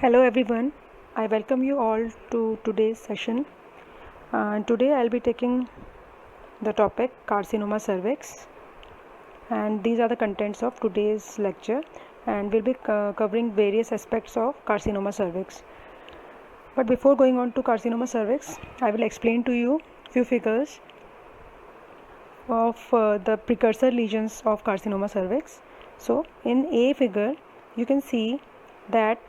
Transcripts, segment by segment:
Hello everyone, I welcome you all to today's session. Today I'll be taking the topic carcinoma cervix, and these are the contents of today's lecture, and we'll be covering various aspects of carcinoma cervix. But before going on to carcinoma cervix, I will explain to you few figures of the precursor lesions of carcinoma cervix. So in A figure, you can see that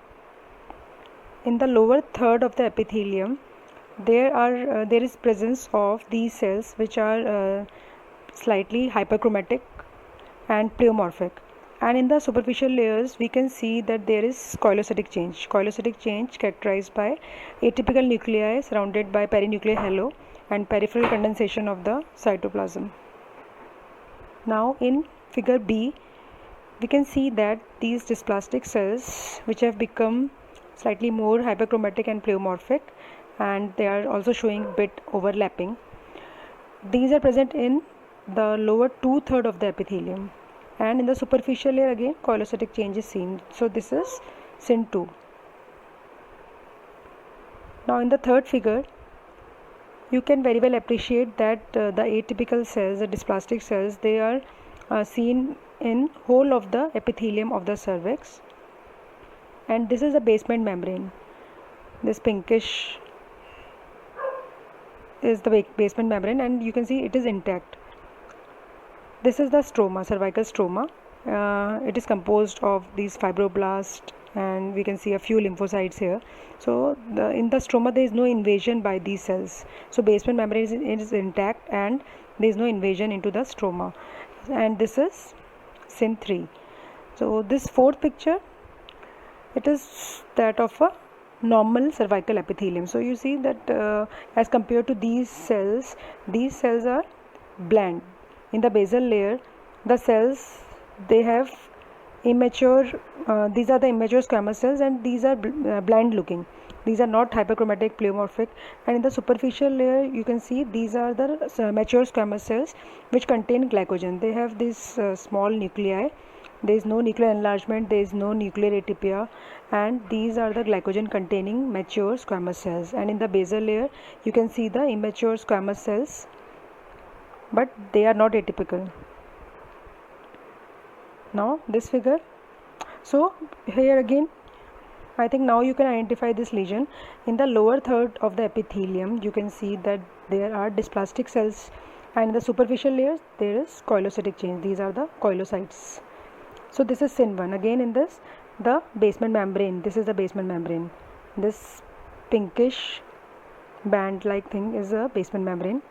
in the lower third of the epithelium there is presence of these cells which are slightly hyperchromatic and pleomorphic, and in the superficial layers we can see that there is coilocytic change characterized by atypical nuclei surrounded by perinuclear halo and peripheral condensation of the cytoplasm. Now in figure B we can see that these dysplastic cells which have become slightly more hyperchromatic and pleomorphic, and they are also showing bit overlapping. These are present in the lower two-third of the epithelium, and in the superficial layer again coilocytic change is seen. So this is CIN2. Now in the third figure you can very well appreciate that the atypical cells, the dysplastic cells, they are seen in whole of the epithelium of the cervix, and this is the basement membrane. This pinkish is the basement membrane, and you can see it is intact. This is the stroma, cervical stroma. It is composed of these fibroblasts, and we can see a few lymphocytes here. So in the stroma there is no invasion by these cells. So basement membrane is intact and there is no invasion into the stroma. And this is CIN3. So this fourth picture, it is that of a normal cervical epithelium. So you see that as compared to these cells are bland. In the basal layer, the cells, they have immature, these are the immature squamous cells, and these are bland looking. These are not hyperchromatic, pleomorphic. And in the superficial layer you can see these are the mature squamous cells which contain glycogen. They have this small nuclei. There is no nuclear enlargement, there is no nuclear atypia, and these are the glycogen containing mature squamous cells. And in the basal layer you can see the immature squamous cells, but they are not atypical. Now this figure, so here again I think now you can identify this lesion. In the lower third of the epithelium you can see that there are dysplastic cells, and in the superficial layers there is coilocytic change. These are the coilocytes. So this is CIN1. Again in this, the basement membrane, this is the basement membrane. This pinkish band like thing is a basement membrane.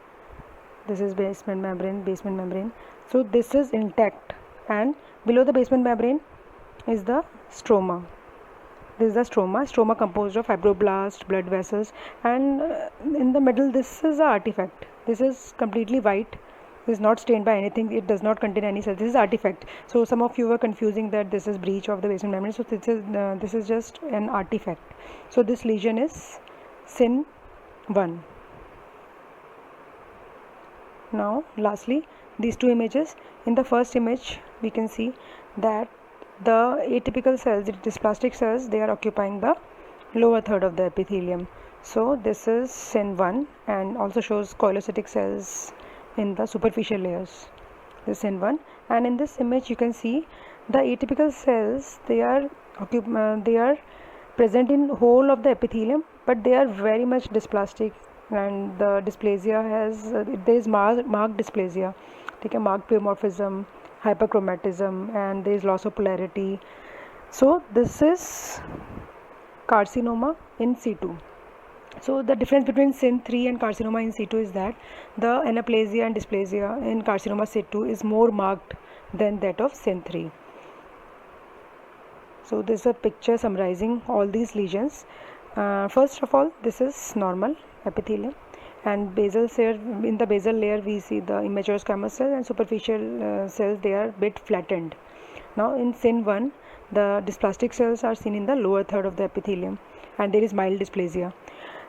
This is basement membrane. So this is intact, and below the basement membrane is the stroma. This is the stroma composed of fibroblasts, blood vessels, and in the middle this is an artifact. This is completely white. This is not stained by anything. It does not contain any cells. This is artifact. So some of you were confusing that this is breach of the basement membrane. So this is just an artifact. So this lesion is CIN1. Now lastly, these two images. In the first image we can see that the atypical cells, the dysplastic cells, they are occupying the lower third of the epithelium. So this is CIN1, and also shows coilocytic cells in the superficial layers. This is CIN1, and in this image you can see the atypical cells, they are present in whole of the epithelium, but they are very much dysplastic, and the dysplasia has there is marked dysplasia, like a marked pleomorphism, hyperchromatism, and there is loss of polarity. So this is carcinoma in situ. So the difference between CIN3 and carcinoma in situ is that the anaplasia and dysplasia in carcinoma situ is more marked than that of CIN3. So this is a picture summarizing all these lesions. First of all, this is normal epithelium, and basal layer, in the basal layer we see the immature squamous cells, and superficial cells, they are bit flattened. Now in CIN1 the dysplastic cells are seen in the lower third of the epithelium, and there is mild dysplasia.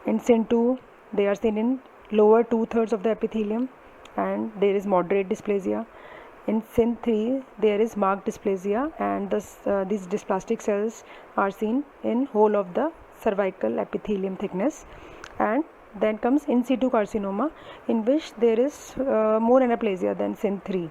In CIN2 they are seen in lower two-thirds of the epithelium, and there is moderate dysplasia. In SYN3 there is marked dysplasia, and these dysplastic cells are seen in whole of the cervical epithelium thickness. And then comes in situ carcinoma, in which there is more anaplasia than SYN3.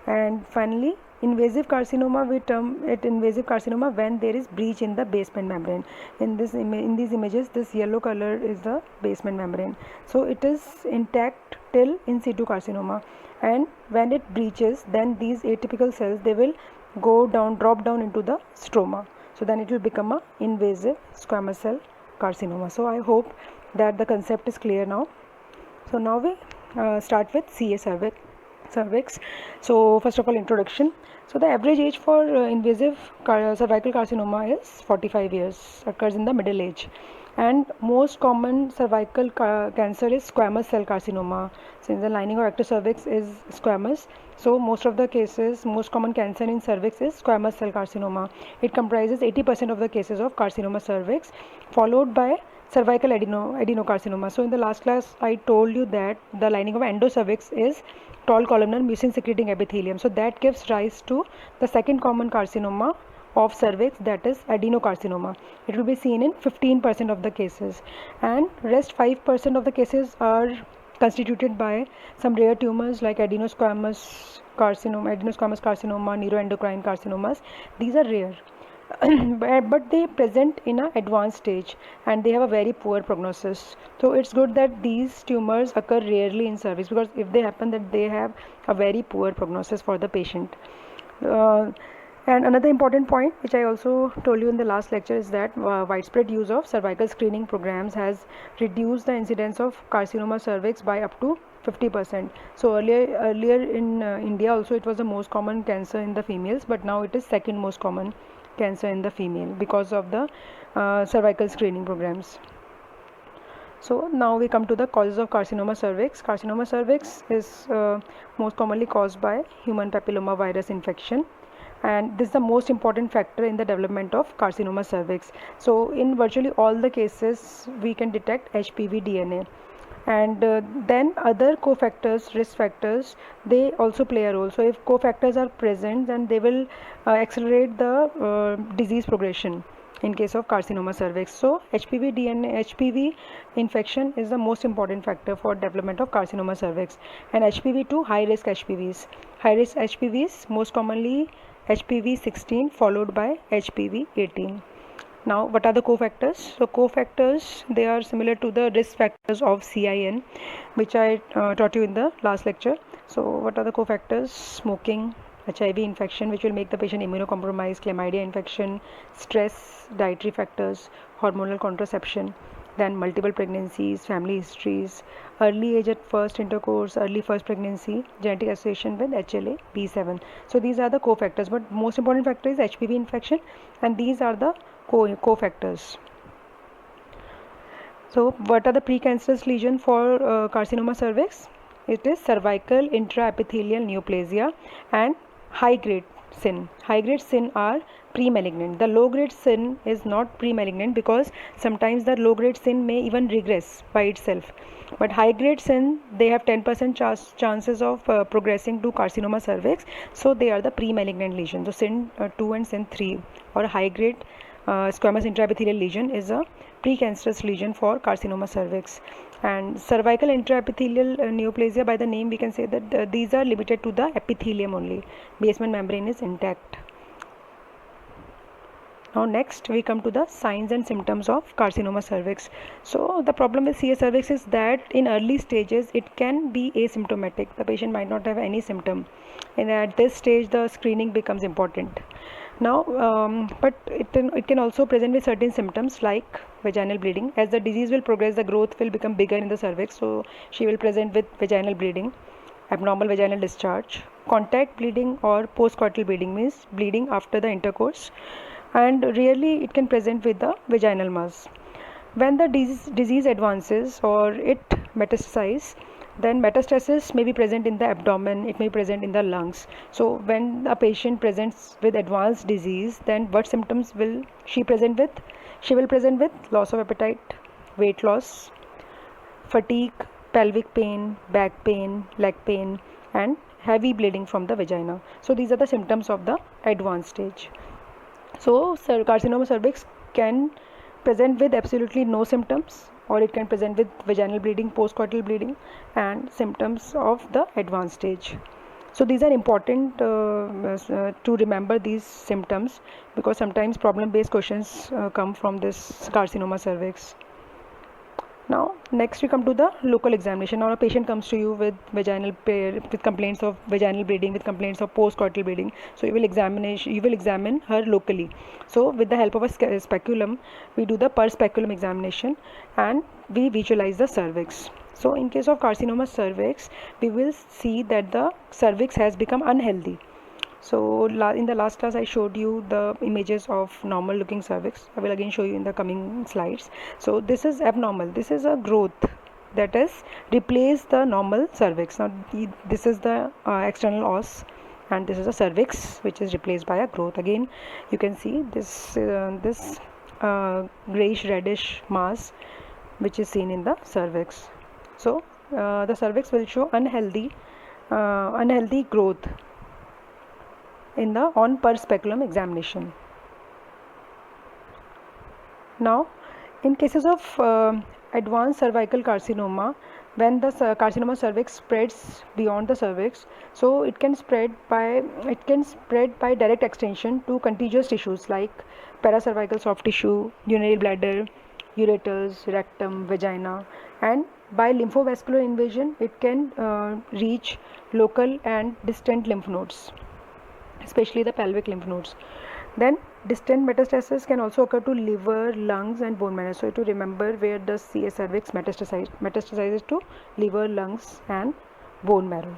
And finally, invasive carcinoma, we term it invasive carcinoma when there is breach in the basement membrane. In these images, this yellow color is the basement membrane, so it is intact till in situ carcinoma. And when it breaches, then these atypical cells, they will drop down into the stroma, so then it will become a invasive squamous cell carcinoma. So I hope that the concept is clear now. So now we start with CA cervix. So first of all, introduction. So the average age for invasive cervical carcinoma is 45 years, occurs in the middle age. And most common cervical cancer is squamous cell carcinoma. Since the lining of active cervix is squamous, so most of the cases, most common cancer in cervix is squamous cell carcinoma. It comprises 80% of the cases of carcinoma cervix, followed by cervical adenocarcinoma. So in the last class I told you that the lining of endocervix is tall columnar mucin secreting epithelium, so that gives rise to the second common carcinoma of cervix, that is adenocarcinoma. It will be seen in 15% of the cases, and rest 5% of the cases are constituted by some rare tumors like adenosquamous carcinoma, neuroendocrine carcinomas. These are rare. But they present in an advanced stage and they have a very poor prognosis. So it's good that these tumors occur rarely in cervix, because if they happen, that they have a very poor prognosis for the patient. And another important point which I also told you in the last lecture is that widespread use of cervical screening programs has reduced the incidence of carcinoma cervix by up to 50%. So earlier in India also it was the most common cancer in the females, but now it is second most common cancer in the female because of the cervical screening programs. So now we come to the causes of carcinoma cervix. Carcinoma cervix is most commonly caused by human papilloma virus infection, and this is the most important factor in the development of carcinoma cervix. So in virtually all the cases we can detect HPV DNA, and then other cofactors, risk factors, they also play a role. So if cofactors are present, then they will accelerate the disease progression in case of carcinoma cervix. So HPV infection is the most important factor for development of carcinoma cervix. And HPV2, high risk HPVs, most commonly HPV 16 followed by HPV 18. Now, what are the cofactors? So cofactors, they are similar to the risk factors of CIN, which I taught you in the last lecture. So what are the cofactors? Smoking, HIV infection, which will make the patient immunocompromised, chlamydia infection, stress, dietary factors, hormonal contraception, then multiple pregnancies, family histories, early age at first intercourse, early first pregnancy, genetic association with HLA B7. So these are the cofactors, but most important factor is HPV infection, and these are the cofactors. So what are the precancerous lesion for carcinoma cervix? It is cervical intraepithelial neoplasia and high grade CIN. High grade CIN are pre-malignant. The low grade CIN is not pre-malignant because sometimes the low grade CIN may even regress by itself. But high grade CIN, they have 10% chances of progressing to carcinoma cervix. So they are the pre-malignant lesion. So CIN 2 and CIN 3 or high grade squamous intraepithelial lesion is a precancerous lesion for carcinoma cervix. And cervical intraepithelial neoplasia, by the name we can say that these are limited to the epithelium only. Basement membrane is intact. Now next we come to the signs and symptoms of carcinoma cervix. So the problem with CA cervix is that in early stages it can be asymptomatic. The patient might not have any symptom, and at this stage the screening becomes important. Now but it can also present with certain symptoms like vaginal bleeding. As the disease will progress, the growth will become bigger in the cervix, so she will present with vaginal bleeding, abnormal vaginal discharge, contact bleeding or postcoital bleeding, means bleeding after the intercourse, and rarely it can present with the vaginal mass. When the disease advances or it metastasizes, then metastasis may be present in the abdomen, it may be present in the lungs. So when a patient presents with advanced disease, then what symptoms will she present with? She will present with loss of appetite, weight loss, fatigue, pelvic pain, back pain, leg pain, and heavy bleeding from the vagina. So these are the symptoms of the advanced stage. So carcinoma cervix can present with absolutely no symptoms, or it can present with vaginal bleeding, postcoital bleeding, and symptoms of the advanced stage. So these are important to remember these symptoms, because sometimes problem-based questions come from this carcinoma cervix. Now next we come to the local examination. Now a patient comes to you with with complaints of vaginal bleeding, with complaints of postcoital bleeding. So you will examine her locally. So with the help of a speculum, we do the per speculum examination and we visualize the cervix. So in case of carcinoma cervix, we will see that the cervix has become unhealthy. So in the last class I showed you the images of normal looking cervix. I will again show you in the coming slides. So this is abnormal. This is a growth that has replaced the normal cervix. Now this is the external os, and this is a cervix which is replaced by a growth. Again you can see this grayish reddish mass which is seen in the cervix. So the cervix will show unhealthy growth in the on per speculum examination. Now in cases of advanced cervical carcinoma, when the carcinoma cervix spreads beyond the cervix, so it can spread by direct extension to contiguous tissues like paracervical soft tissue, urinary bladder, ureters, rectum, vagina, and by lymphovascular invasion it can reach local and distant lymph nodes, especially the pelvic lymph nodes. Then distant metastasis can also occur to liver, lungs, and bone marrow. So to remember where the CS cervix metastasizes to liver, lungs, and bone marrow.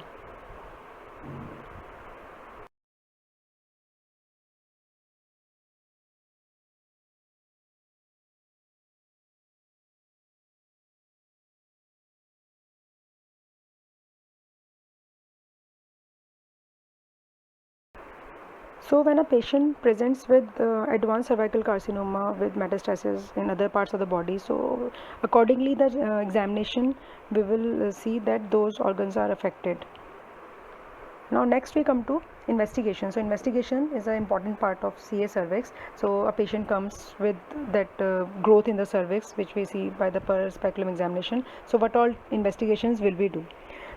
So when a patient presents with advanced cervical carcinoma with metastasis in other parts of the body, so accordingly the examination we will see that those organs are affected. Now next we come to investigation. So investigation is an important part of CA cervix. So a patient comes with that growth in the cervix which we see by the per speculum examination. So what all investigations will we do?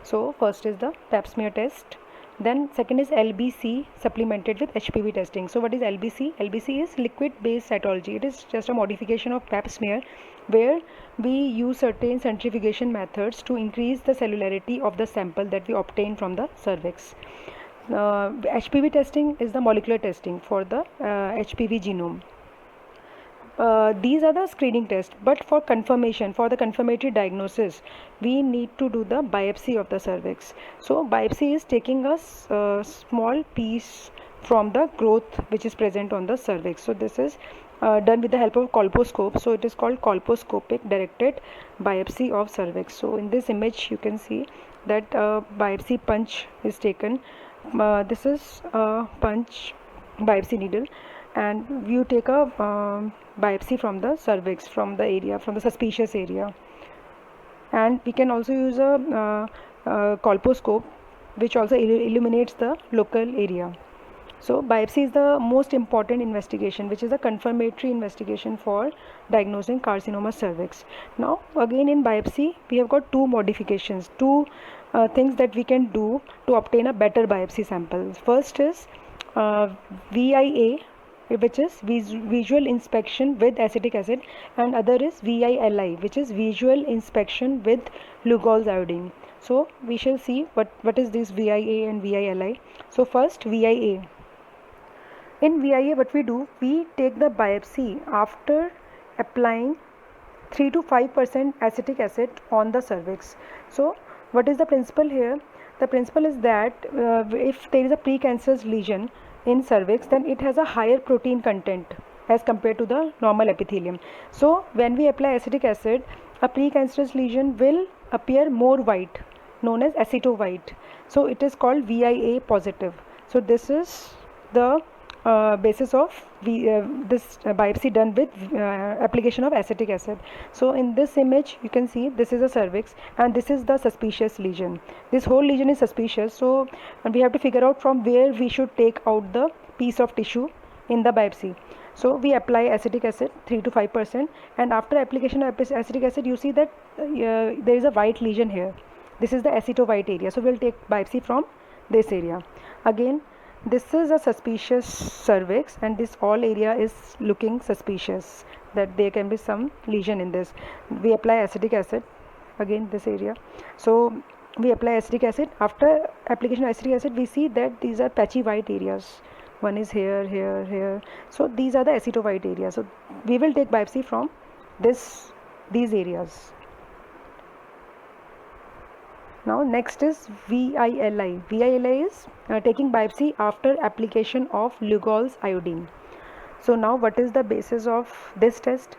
So first is the pap smear test. Then second is LBC supplemented with HPV testing. So what is LBC? LBC is liquid based cytology. It is just a modification of pap smear where we use certain centrifugation methods to increase the cellularity of the sample that we obtain from the cervix. HPV testing is the molecular testing for the HPV genome. These are the screening tests, but for confirmation, for the confirmatory diagnosis, we need to do the biopsy of the cervix. So biopsy is taking a small piece from the growth which is present on the cervix. So this is done with the help of colposcope. So it is called colposcopic directed biopsy of cervix. So in this image you can see that biopsy punch is taken. This is a punch biopsy needle, and you take a biopsy from the cervix, from the area, from the suspicious area. And we can also use a colposcope which also illuminates the local area. So biopsy is the most important investigation, which is a confirmatory investigation for diagnosing carcinoma cervix. Now again in biopsy we have got two modifications, two things that we can do to obtain a better biopsy sample. First is VIA, which is visual inspection with acetic acid, and other is VILI, which is visual inspection with Lugol's iodine. So we shall see what is this VIA and VILI. So first VIA. In VIA what we do, we take the biopsy after applying 3 to 5% acetic acid on the cervix. So what is the principle here? The principle is that if there is a precancerous lesion in cervix, then it has a higher protein content as compared to the normal epithelium. So when we apply acetic acid, a precancerous lesion will appear more white, known as aceto white. So it is called VIA positive. So this is the basis of this biopsy done with application of acetic acid. So in this image you can see this is a cervix and this is the suspicious lesion. This whole lesion is suspicious, so we have to figure out from where we should take out the piece of tissue in the biopsy. So we apply acetic acid 3 to 5%, and after application of acetic acid you see that there is a white lesion here. This is the aceto-white area, so we'll take biopsy from this area. Again, this is a suspicious cervix and this all area is looking suspicious that there can be some lesion in this. We apply acetic acid, again this area. So we apply acetic acid. After application of acetic acid we see that these are patchy white areas. One is here, here, here. So these are the aceto-white areas. So we will take biopsy from these areas. Now next is VILI. VILI is taking biopsy after application of Lugol's iodine. So now what is the basis of this test?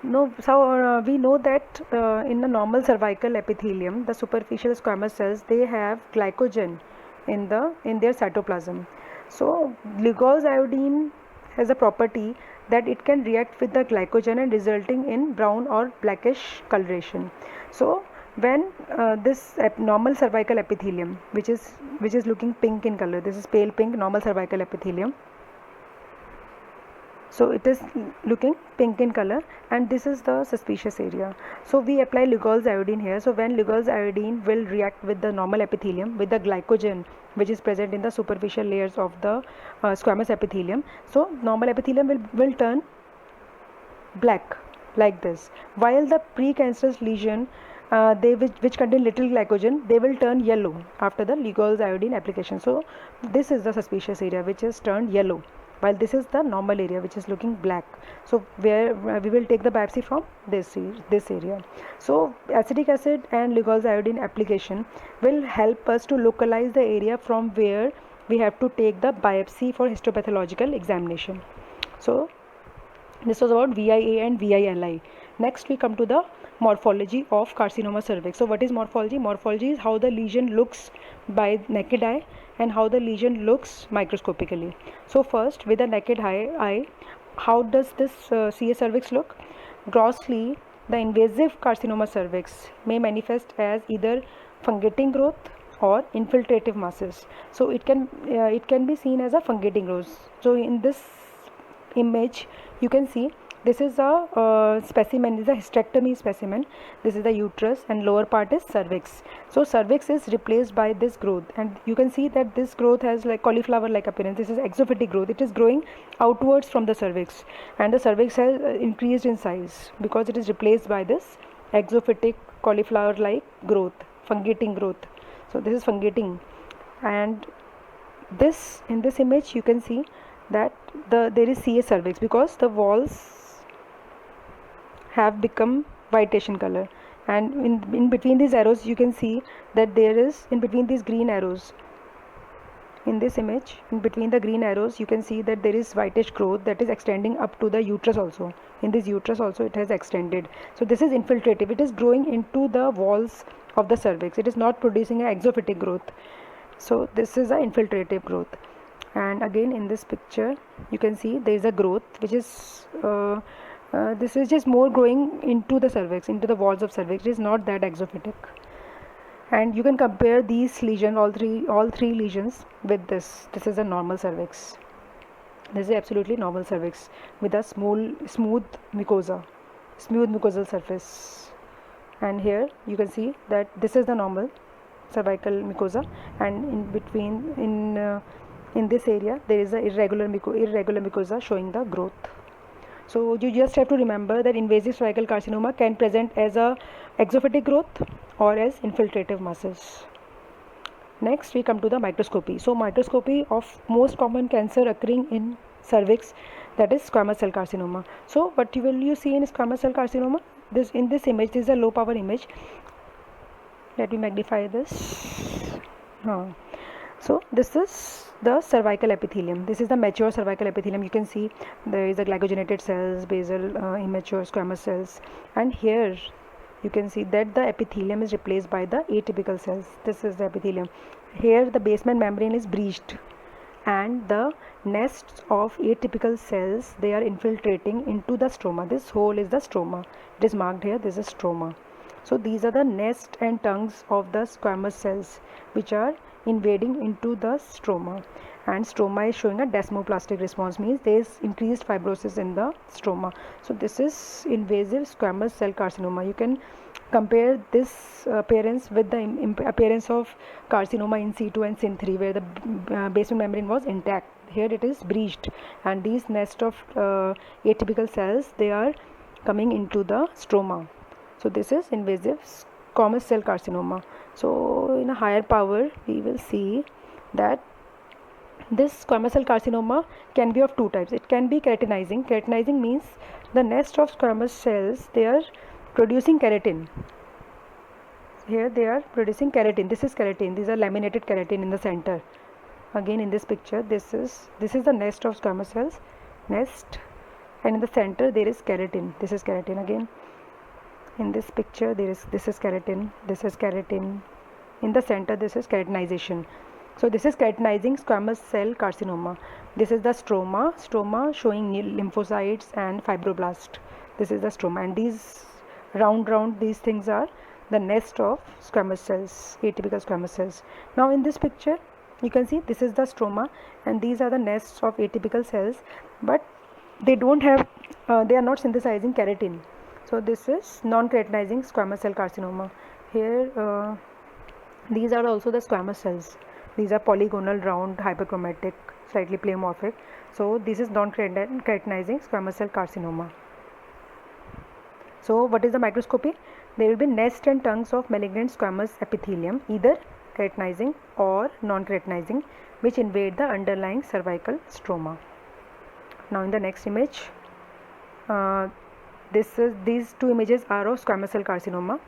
No, so we know that in the normal cervical epithelium, the superficial squamous cells, they have glycogen in their cytoplasm. So Lugol's iodine has a property that it can react with the glycogen and resulting in brown or blackish coloration. So when this normal cervical epithelium, which is looking pink in color, this is pale pink normal cervical epithelium, so it is looking pink in color and this is the suspicious area. So we apply Lugol's iodine here. So when Lugol's iodine will react with the normal epithelium with the glycogen which is present in the superficial layers of the squamous epithelium, so normal epithelium will turn black like this, while the precancerous lesion which contain little glycogen, they will turn yellow after the Lugol's iodine application. So this is the suspicious area which is turned yellow, while this is the normal area which is looking black. So where we will take the biopsy from this area. So acetic acid and Lugol's iodine application will help us to localize the area from where we have to take the biopsy for histopathological examination. So this was about VIA and VILI. Next we come to the morphology of carcinoma cervix. So what is morphology? Morphology is how the lesion looks by naked eye and how the lesion looks microscopically. So first, with the naked eye, how does this CA cervix look? Grossly, the invasive carcinoma cervix may manifest as either fungating growth or infiltrative masses. So it can be seen as a fungating growth. So in this image you can see this is a specimen, this is a hysterectomy specimen. This is the uterus and lower part is cervix. So cervix is replaced by this growth and you can see that this growth has like cauliflower like appearance. This is exophytic growth. It is growing outwards from the cervix and the cervix has increased in size because it is replaced by this exophytic cauliflower like growth, fungating growth. So this is fungating, and this in this image you can see that there is CA cervix because the walls have become whitish in color, and in between these arrows you can see that there is, in between these green arrows, in this image, in between the green arrows you can see that there is whitish growth that is extending up to the uterus also. In this uterus also it has extended. So this is infiltrative. It is growing into the walls of the cervix. It is not producing an exophytic growth. So this is an infiltrative growth. And again in this picture you can see there is a growth which is this is just more growing into the cervix, into the walls of cervix. It is not that exophytic. And you can compare these lesions, all three lesions, with this. This is a normal cervix. This is absolutely normal cervix with a smooth mucosa, smooth mucosal surface. And here you can see that this is the normal cervical mucosa, and in between in this area there is a irregular mucosa showing the growth. So you just have to remember that invasive cervical carcinoma can present as a exophytic growth or as infiltrative masses. Next we come to the microscopy. So microscopy of most common cancer occurring in cervix, that is squamous cell carcinoma. So what will you see in squamous cell carcinoma? In this image, this is a low power image. Let me magnify this. So this is the cervical epithelium. This is the mature cervical epithelium. You can see there is the glycogenated cells, basal immature squamous cells, and here you can see that the epithelium is replaced by the atypical cells. This is the epithelium. Here the basement membrane is breached and the nests of atypical cells, they are infiltrating into the stroma. This hole is the stroma. It is marked here, this is stroma. So these are the nest and tongues of the squamous cells which are invading into the stroma, and stroma is showing a desmoplastic response, means there is increased fibrosis in the stroma. So this is invasive squamous cell carcinoma. You can compare this appearance with the appearance of carcinoma in situ and SYN3, where the basement membrane was intact. Here it is breached, and these nest of atypical cells, they are coming into the stroma. So this is invasive squamous cell carcinoma. So in a higher power, we will see that this squamous cell carcinoma can be of two types. It can be keratinizing. Keratinizing means the nest of squamous cells, they are producing keratin. Here they are producing keratin. This is keratin. These are laminated keratin in the center. Again in this picture, this is the nest of squamous cells, nest, and in the center there is keratin. This is keratin again. In this picture this is keratin, this is keratin. In the center this is keratinization. So this is keratinizing squamous cell carcinoma. This is the stroma showing lymphocytes and fibroblast. This is the stroma, and these round these things are the nest of squamous cells, atypical squamous cells. Now in this picture you can see this is the stroma, and these are the nests of atypical cells, but they don't have they are not synthesizing keratin. So this is non-keratinizing squamous cell carcinoma. Here these are also the squamous cells. These are polygonal, round, hyperchromatic, slightly pleomorphic. So this is non-keratinizing squamous cell carcinoma. So what is the microscopy? There will be nest and tongues of malignant squamous epithelium, either keratinizing or non-keratinizing, which invade the underlying cervical stroma. Now in the next image, these two images are of squamous cell carcinoma.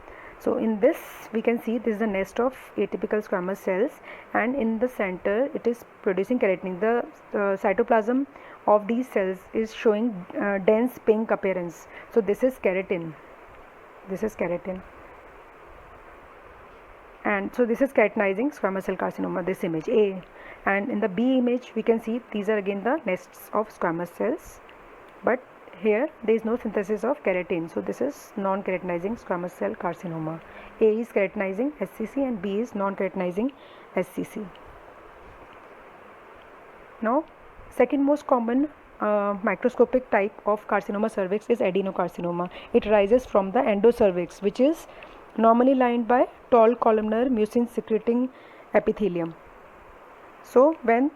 So in this we can see this is the nest of atypical squamous cells, and in the center it is producing keratin. The cytoplasm of these cells is showing dense pink appearance. So this is keratin. This is keratin. And so this is keratinizing squamous cell carcinoma, this image A. And in the B image we can see these are again the nests of squamous cells, but here there is no synthesis of keratin. So this is non-keratinizing squamous cell carcinoma. A is keratinizing SCC and B is non-keratinizing SCC. Now second most common microscopic type of carcinoma cervix is adenocarcinoma. It arises from the endocervix, which is normally lined by tall columnar mucin secreting epithelium. So when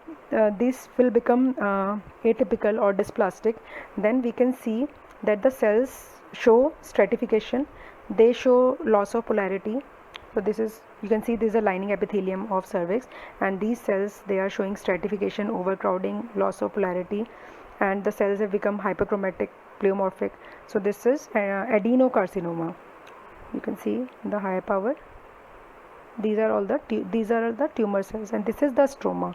these will become atypical or dysplastic, then we can see that the cells show stratification, they show loss of polarity. So this is, you can see this is a lining epithelium of cervix, and these cells, they are showing stratification, overcrowding, loss of polarity, and the cells have become hyperchromatic, pleomorphic. So this is adenocarcinoma. You can see the higher power. These are the tumor cells, and this is the stroma.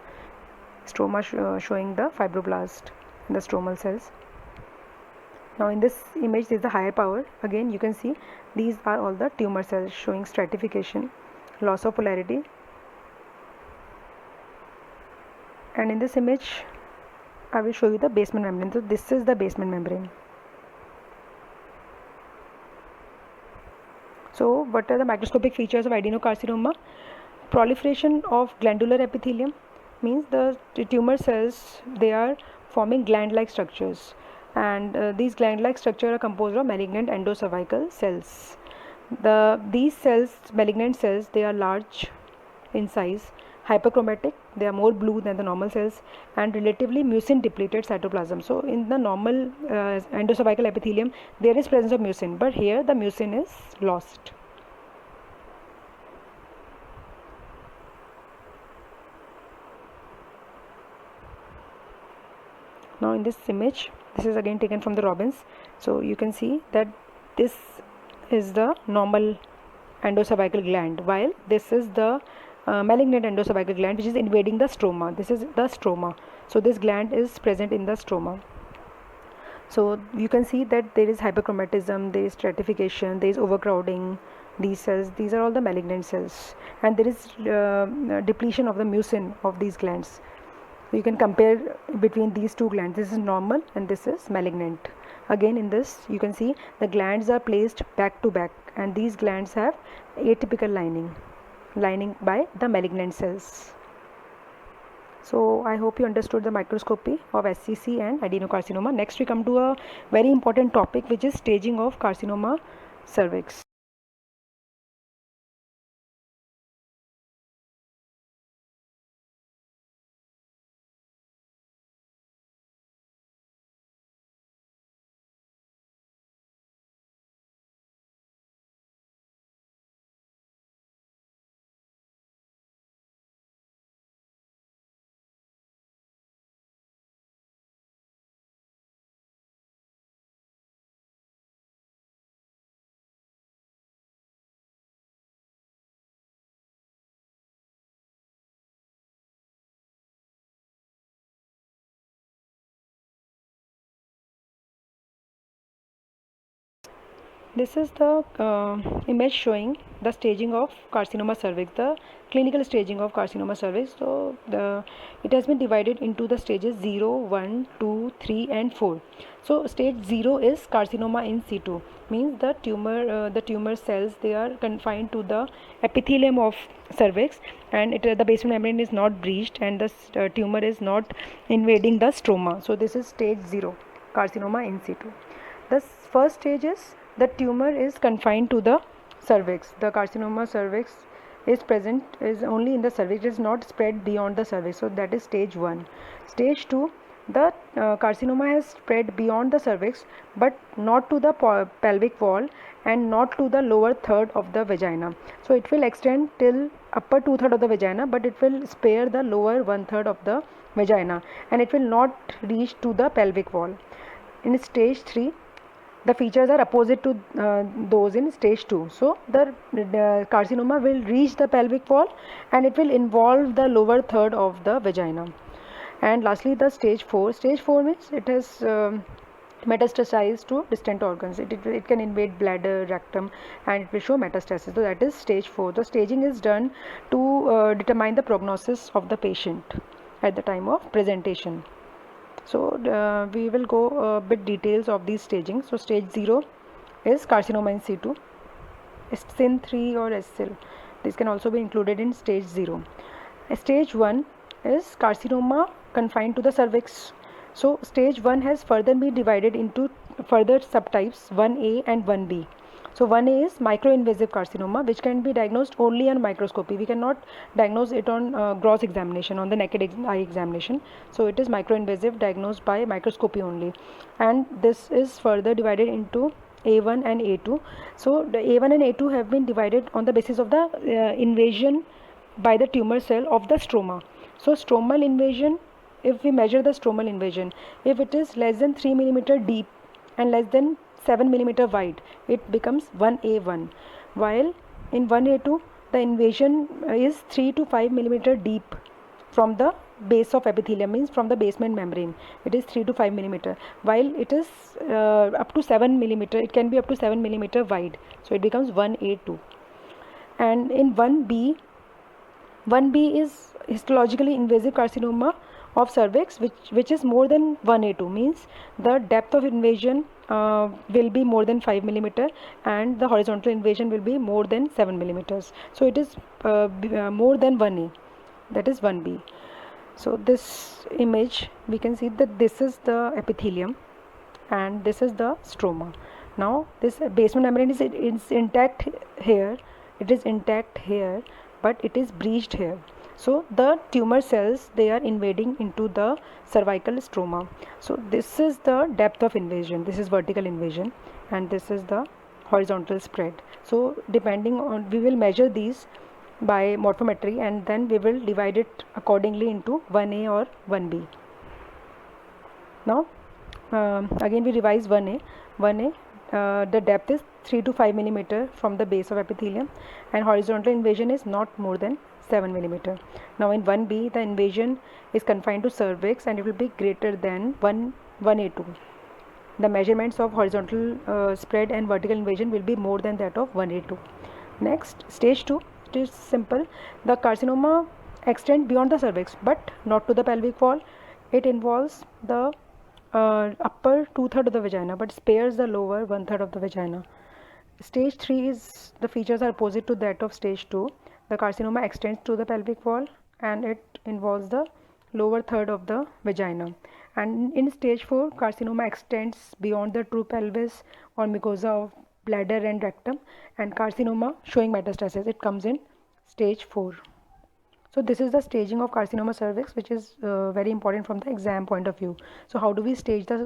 Showing the fibroblast in the stromal cells. Now in this image, this is the higher power. Again you can see these are all the tumor cells showing stratification, loss of polarity. And in this image I will show you the basement membrane. So this is the basement membrane. So what are the microscopic features of adenocarcinoma? Proliferation of glandular epithelium, means the tumor cells, they are forming gland-like structures, and these gland-like structures are composed of malignant endocervical cells. These cells, malignant cells, they are large in size, hyperchromatic, they are more blue than the normal cells, and relatively mucin depleted cytoplasm. So in the normal endocervical epithelium there is presence of mucin, but here the mucin is lost. Now in this image, this is again taken from the Robbins. So you can see that this is the normal endocervical gland, while this is the malignant endocervical gland, which is invading the stroma. This is the stroma. So this gland is present in the stroma. So you can see that there is hyperchromatism, there is stratification, there is overcrowding. These cells, these are all the malignant cells, and there is depletion of the mucin of these glands. So you can compare between these two glands. This is normal and this is malignant. Again, in this you can see the glands are placed back to back, and these glands have atypical lining by the malignant cells. So I hope you understood the microscopy of SCC and adenocarcinoma. Next we come to a very important topic, which is staging of carcinoma cervix. This is the image showing the staging of carcinoma cervix, the clinical staging of carcinoma cervix. So it has been divided into the stages 0, 1, 2, 3 and 4. So stage 0 is carcinoma in situ, means the tumor cells, they are confined to the epithelium of cervix, and the basement membrane is not breached, and the tumor is not invading the stroma. So this is stage 0, carcinoma in situ. The first stage is the tumor is confined to the cervix. The carcinoma cervix is only in the cervix, it is not spread beyond the cervix. So that is stage 1. Stage 2, the carcinoma has spread beyond the cervix, but not to the pelvic wall and not to the lower third of the vagina. So it will extend till upper 2/3 of the vagina, but it will spare the lower 1/3 of the vagina, and it will not reach to the pelvic wall. In stage 3, the features are opposite to those in stage 2. So the carcinoma will reach the pelvic wall, and it will involve the lower third of the vagina. And lastly, the stage 4. Stage 4 means it has metastasized to distant organs. It can invade bladder, rectum, and it will show metastasis. So that is stage 4. The staging is done to determine the prognosis of the patient at the time of presentation. So we will go a bit details of these staging. So stage 0 is carcinoma in situ, SCIN 3 or SCIL. This can also be included in stage 0. Stage 1 is carcinoma confined to the cervix. So stage 1 has further been divided into further subtypes 1A and 1B. So 1A is microinvasive carcinoma, which can be diagnosed only on microscopy. We cannot diagnose it on gross examination, on the naked eye examination. So it is microinvasive, diagnosed by microscopy only. And this is further divided into A1 and A2. So the A1 and A2 have been divided on the basis of the invasion by the tumor cell of the stroma. So stromal invasion, if we measure the stromal invasion, if it is less than 3 mm deep and less than 7 mm wide, it becomes 1A1, while in 1A2 the invasion is 3 to 5 mm deep from the base of epithelium, means from the basement membrane. It is 3 to 5 mm, while it is up to 7 mm, it can be up to 7 mm wide, so it becomes 1A2. And in 1B is histologically invasive carcinoma of cervix, which is more than 1A2, means the depth of invasion will be more than 5 mm, and the horizontal invasion will be more than 7 mm. So it is more than 1A, that is 1B. So this image, we can see that this is the epithelium and this is the stroma. Now this basement membrane is intact here, it is intact here, but it is breached here. So the tumor cells, they are invading into the cervical stroma. So this is the depth of invasion, this is vertical invasion, and this is the horizontal spread. So depending on, we will measure these by morphometry, and then we will divide it accordingly into 1A or 1B. Now again we revise 1A. The depth is 3 to 5 mm from the base of epithelium, and horizontal invasion is not more than 7 mm. Now in 1B, the invasion is confined to cervix and it will be greater than 1A2. The measurements of horizontal spread and vertical invasion will be more than that of 1A2. Next, stage 2, it is simple. The carcinoma extend beyond the cervix but not to the pelvic wall. It involves the upper 2/3 of the vagina but spares the lower 1/3 of the vagina. Stage 3 is the features are opposite to that of stage 2. The carcinoma extends to the pelvic wall and it involves the lower third of the vagina. And in stage 4, carcinoma extends beyond the true pelvis or mucosa of bladder and rectum, and carcinoma showing metastasis. It comes in stage 4. So this is the staging of carcinoma cervix, which is very important from the exam point of view. So how do we stage the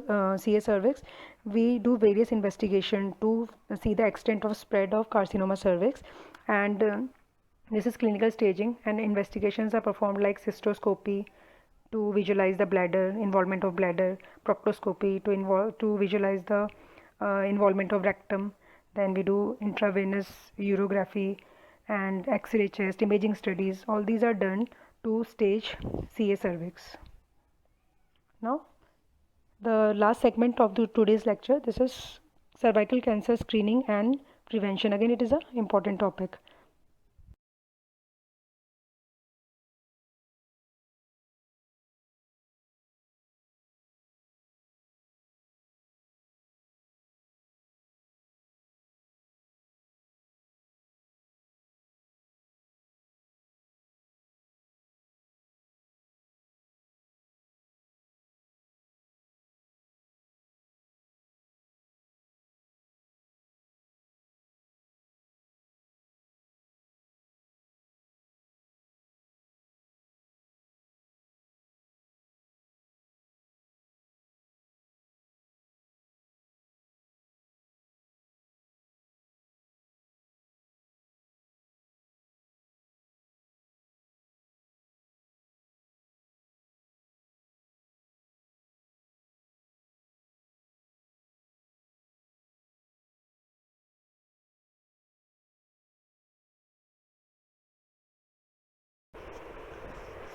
CA cervix? We do various investigation to see the extent of spread of carcinoma cervix, and this is clinical staging, and investigations are performed like cystoscopy to visualize the bladder, involvement of bladder, proctoscopy to visualize the involvement of rectum. Then we do intravenous urography and X-ray chest imaging studies. All these are done to stage CA cervix. Now, the last segment of today's lecture, this is cervical cancer screening and prevention. Again, it is an important topic.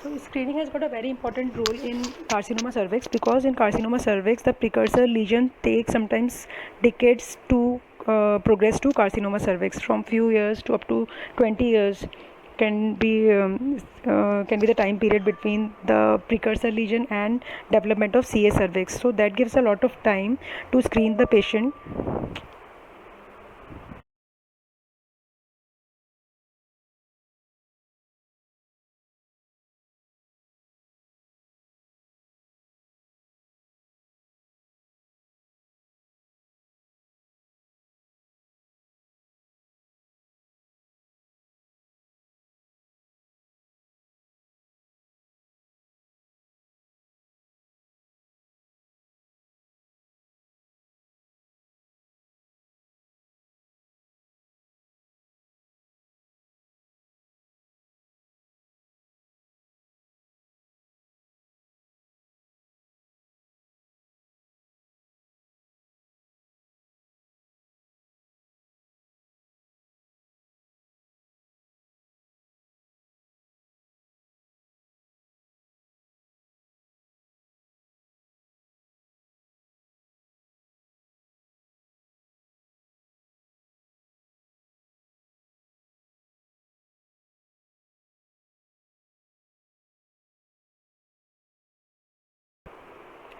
So screening has got a very important role in carcinoma cervix, because in carcinoma cervix the precursor lesion takes sometimes decades to progress to carcinoma cervix. From few years to up to 20 years can be the time period between the precursor lesion and development of CA cervix. So that gives a lot of time to screen the patient.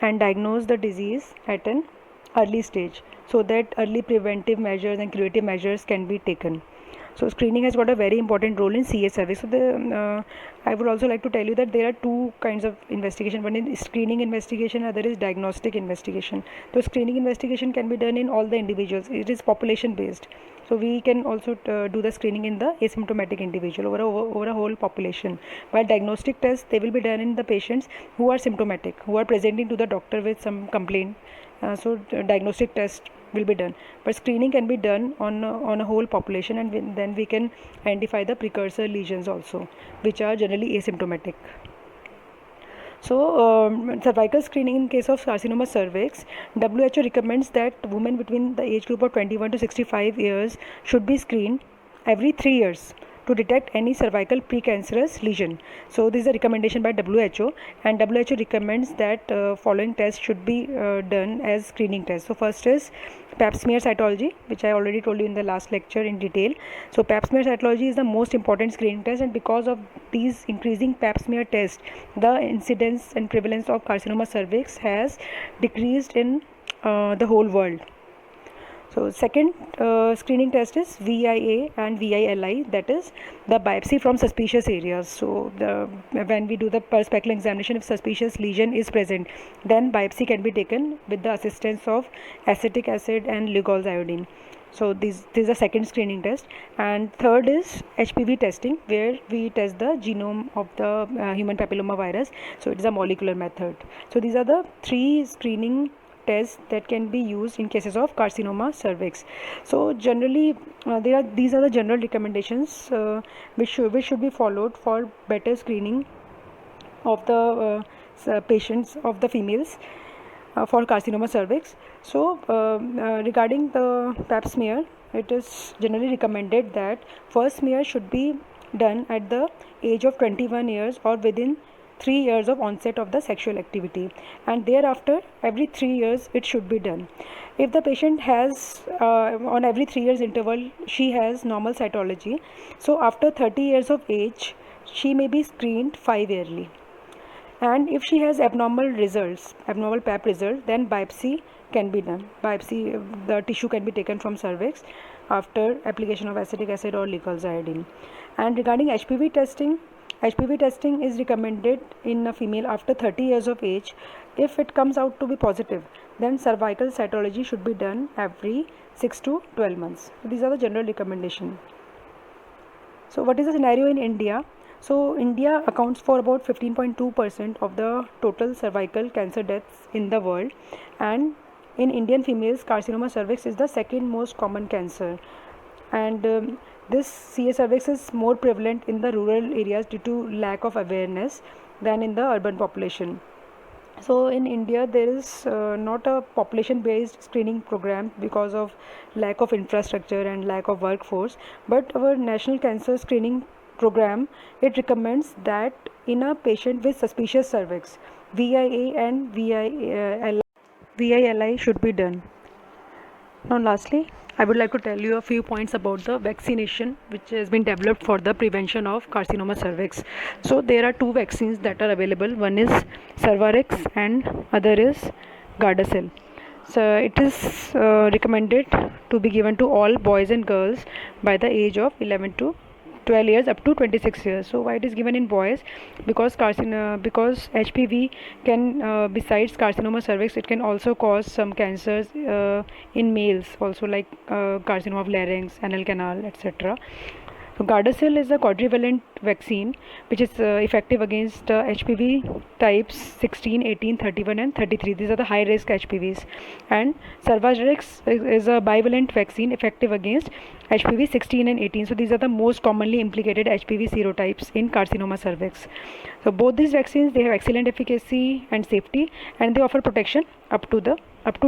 And diagnose the disease at an early stage, so that early preventive measures and curative measures can be taken. So screening has got a very important role in CA cervix. So I would also like to tell you that there are two kinds of investigation. One is screening investigation, other is diagnostic investigation. So screening investigation can be done in all the individuals. It is population based. So we can also do the screening in the asymptomatic individual over a whole population. While diagnostic tests, they will be done in the patients who are symptomatic, who are presenting to the doctor with some complaint. So diagnostic test will be done, but screening can be done on a whole population, and then we can identify the precursor lesions also, which are generally asymptomatic. So cervical screening in case of carcinoma cervix, WHO recommends that women between the age group of 21 to 65 years should be screened every 3 years to detect any cervical precancerous lesion. So this is a recommendation by WHO, and WHO recommends that following tests should be done as screening tests. So first is pap smear cytology, which I already told you in the last lecture in detail. So pap smear cytology is the most important screening test, and because of these increasing pap smear tests, the incidence and prevalence of carcinoma cervix has decreased in the whole world. So second screening test is VIA and VILI, that is the biopsy from suspicious areas. So when we do the perspecular examination, if suspicious lesion is present, then biopsy can be taken with the assistance of acetic acid and Lugol's iodine. So this is the second screening test. And third is HPV testing, where we test the genome of the human papilloma virus. So it is a molecular method. So these are the three screening tests that can be used in cases of carcinoma cervix. So generally these are the general recommendations which should be followed for better screening of the patients, of the females for carcinoma cervix. So regarding the pap smear, it is generally recommended that first smear should be done at the age of 21 years or within 3 years of onset of the sexual activity, and thereafter every 3 years it should be done. If the patient has on every 3 years interval she has normal cytology, so after 30 years of age she may be screened 5 yearly. And if she has abnormal pap results, then biopsy can be done. The tissue can be taken from cervix after application of acetic acid or Lugol's iodine. And regarding HPV testing is recommended in a female after 30 years of age. If it comes out to be positive, then cervical cytology should be done every 6 to 12 months. These are the general recommendations. So what is the scenario in India? So India accounts for about 15.2% of the total cervical cancer deaths in the world, and in Indian females, carcinoma cervix is the second most common cancer. And this CA cervix is more prevalent in the rural areas due to lack of awareness than in the urban population. So in India there is not a population based screening program because of lack of infrastructure and lack of workforce, but our national cancer screening program, it recommends that in a patient with suspicious cervix, VIA and VILI should be done. Now lastly, I would like to tell you a few points about the vaccination which has been developed for the prevention of carcinoma cervix. So there are two vaccines that are available. One is Cervarix and other is Gardasil. So it is recommended to be given to all boys and girls by the age of 11 to 12 years up to 26 years. So why it is given in boys? Because HPV can besides carcinoma cervix, it can also cause some cancers in males also, like carcinoma of larynx, anal canal, etc. So Gardasil is a quadrivalent vaccine which is effective against HPV types 16, 18, 31 and 33. These are the high risk HPVs. And Cervarix is a bivalent vaccine effective against HPV 16 and 18. So these are the most commonly implicated HPV serotypes in carcinoma cervix. So both these vaccines, they have excellent efficacy and safety, and they offer protection up to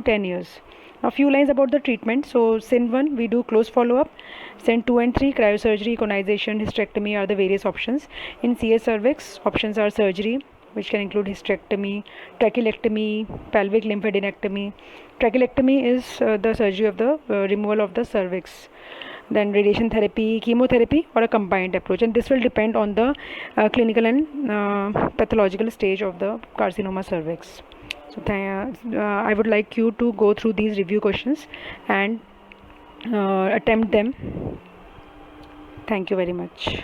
10 years. A few lines about the treatment. So SIN 1, we do close follow-up. SIN 2 and 3, cryosurgery, conization, hysterectomy are the various options. In CA cervix, options are surgery, which can include hysterectomy, trachelectomy, pelvic lymphadenectomy. Trachelectomy is the surgery of the removal of the cervix. Then radiation therapy, chemotherapy, or a combined approach, and this will depend on the clinical and pathological stage of the carcinoma cervix. So I would like you to go through these review questions and attempt them. Thank you very much.